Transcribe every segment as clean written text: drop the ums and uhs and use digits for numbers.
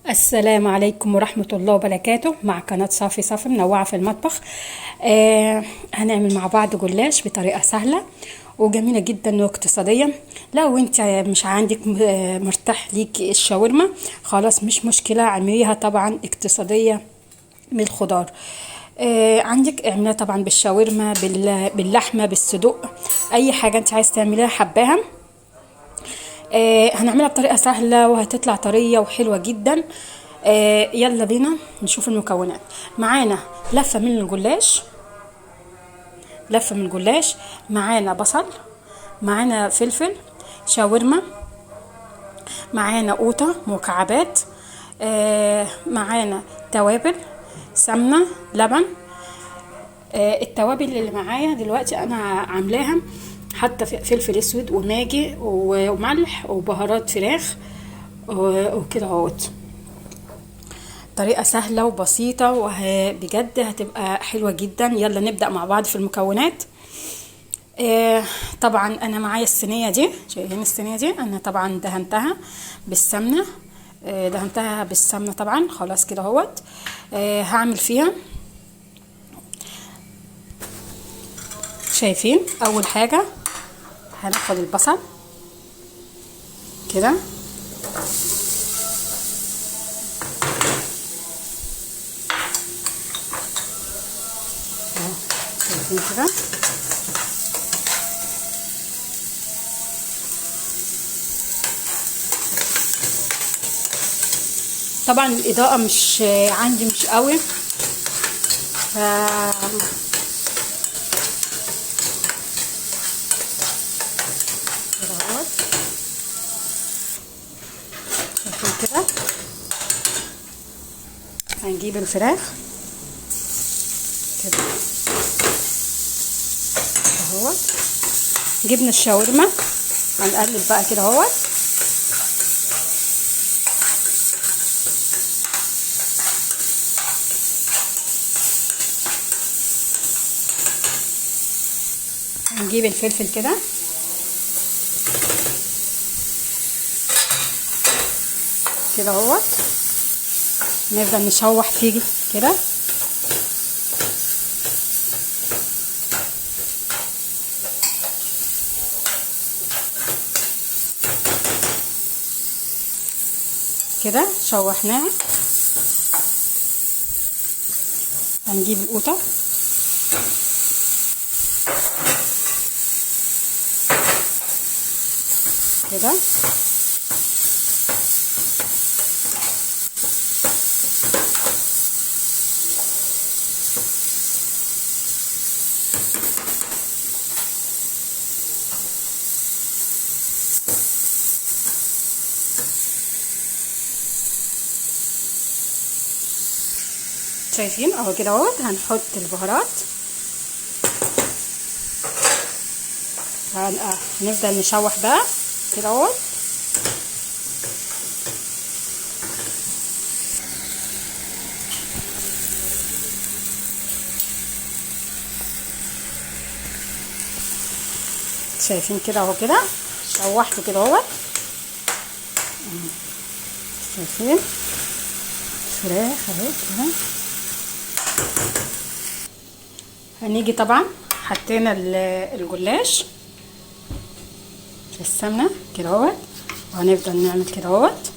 السلام عليكم ورحمة الله وبركاته. مع قناة صافي صافي منوعة في المطبخ. هنعمل مع بعض جلاش بطريقة سهلة وجميلة جدا واقتصادية. لو انت مش عندك مرتاح ليك الشاورما، خلاص مش مشكلة، اعمليها طبعا اقتصادية من الخضار. عندك اعمليها طبعا بالشاورما، باللحمة، بالصدوق، اي حاجة انت عايز تعمليها حباها. هنعملها بطريقة سهلة وهتطلع طرية وحلوة جدا. يلا بينا نشوف المكونات. معانا لفة من الجلاش، معانا بصل، معانا فلفل شاورما، معانا قوطة مكعبات، معانا توابل، سمنة، لبن. التوابل اللي معايا دلوقتي انا عاملاها، حتى فلفل اسود وماجي وملح وبهارات فراخ وكده اهوت. طريقة سهلة وبسيطة وبجد هتبقى حلوة جدا. يلا نبدأ مع بعض في المكونات. طبعا انا معايا الصينية دي، شايفين الصينية دي انا طبعا دهنتها بالسمنة. طبعا خلاص كده اهوت. هعمل فيها، شايفين اول حاجة هناخد البصل كده، شايفين كده. طبعا الاضاءة مش عندي مش قوي، شايفين كده. هنجيب الفراخ كده اهوت، جبنا الشاورما، هنقلب بقى كده اهوت. هنجيب الفلفل كده كده اهوت، نفضل نشوح فيه كده. كده شوحناها. هنجيب القوطة كده، شايفين اهو كده اهوت. هنحط البهارات، هنفضل نشوح بقى كده اهوت. شايفين كده اهو كده، شوحته كده اهوت. شايفين الفراخ اهي كده. هنيجي طبعا حطينا الجلاش في السمنه كده اهوت، وهنفضل نعمل كده اهوت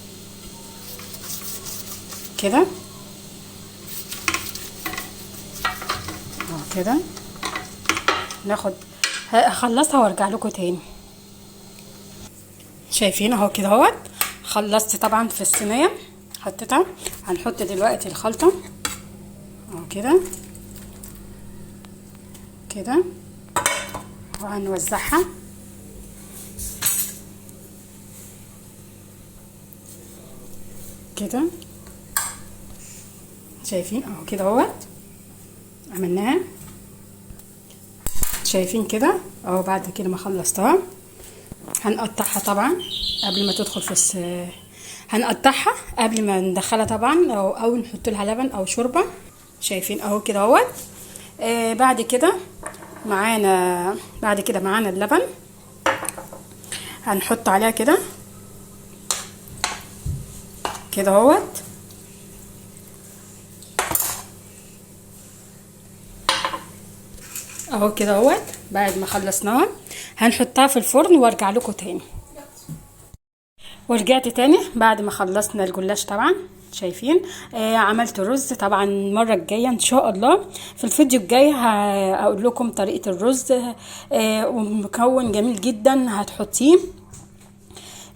كده اهو كده. ناخد هخلصها وارجع لكم تاني. شايفين اهو كده اهوت، خلصت طبعا في الصينيه حطيتها. هنحط دلوقتي الخلطه اهو كده كده، وهنوزعها كده. شايفين اهو كده اهوت عملناها. شايفين كده اهو. بعد كده ما خلصتها هنقطعها طبعا قبل ما تدخل في هنقطعها قبل ما ندخلها طبعا، او نحط لها لبن او شوربه. شايفين اهو كده اهوت. بعد كده معانا اللبن، هنحط عليها كده اهوت اهو كده اهوت. بعد ما خلصناها هنحطها في الفرن وارجع لكم تاني. ورجعت تاني بعد ما خلصنا الجلاش طبعا. شايفين عملت رز. طبعا المره الجايه ان شاء الله في الفيديو الجاي هقول لكم طريقه الرز. ومكون جميل جدا هتحطيه.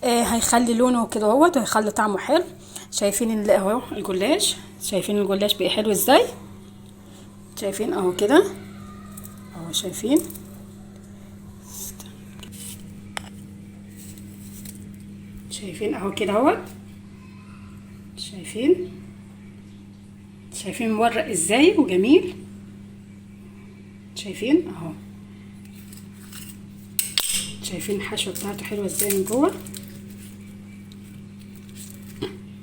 هيخلي لونه كده اهوت وهيخلي طعمه حلو. شايفين اهو الجلاش. شايفين الجلاش بقى حلو ازاي. شايفين اهو كده اهو. شايفين شايفين اهو كده اهوت. شايفين مورق ازاي وجميل. شايفين اهو. شايفين الحشوه بتاعته حلوه ازاي من جوه.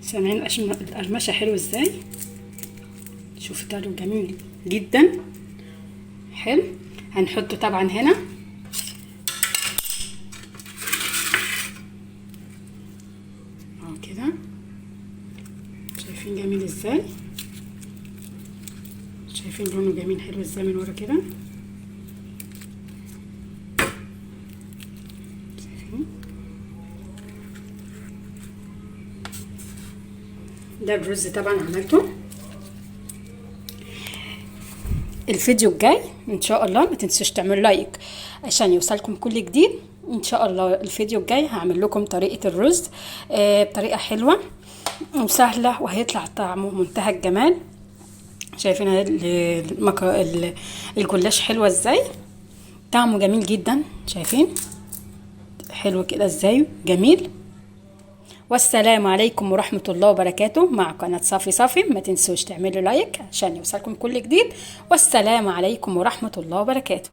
سامعين القرمشه حلو ازاي. شوفوا طعمه جميل جدا حلو. هنحطه طبعا هنا. اهو كده. شايفين جميل ازاي. شايفين لونه جميل حلو ازاي من ورا كده. شايفين ده الرز طبعا عملته. الفيديو الجاي ان شاء الله ما تنسوش تعملوا لايك عشان يوصلكم كل جديد. ان شاء الله الفيديو الجاي هعمل لكم طريقه الرز بطريقه حلوه وسهله وهيطلع طعمه منتهى الجمال. شايفين الجلاش حلوه ازاي. طعمه جميل جدا. شايفين حلو كده ازاي جميل. والسلام عليكم ورحمة الله وبركاته مع قناة صافي. ما تنسوش تعملوا لايك عشان يوصلكم كل جديد. والسلام عليكم ورحمة الله وبركاته.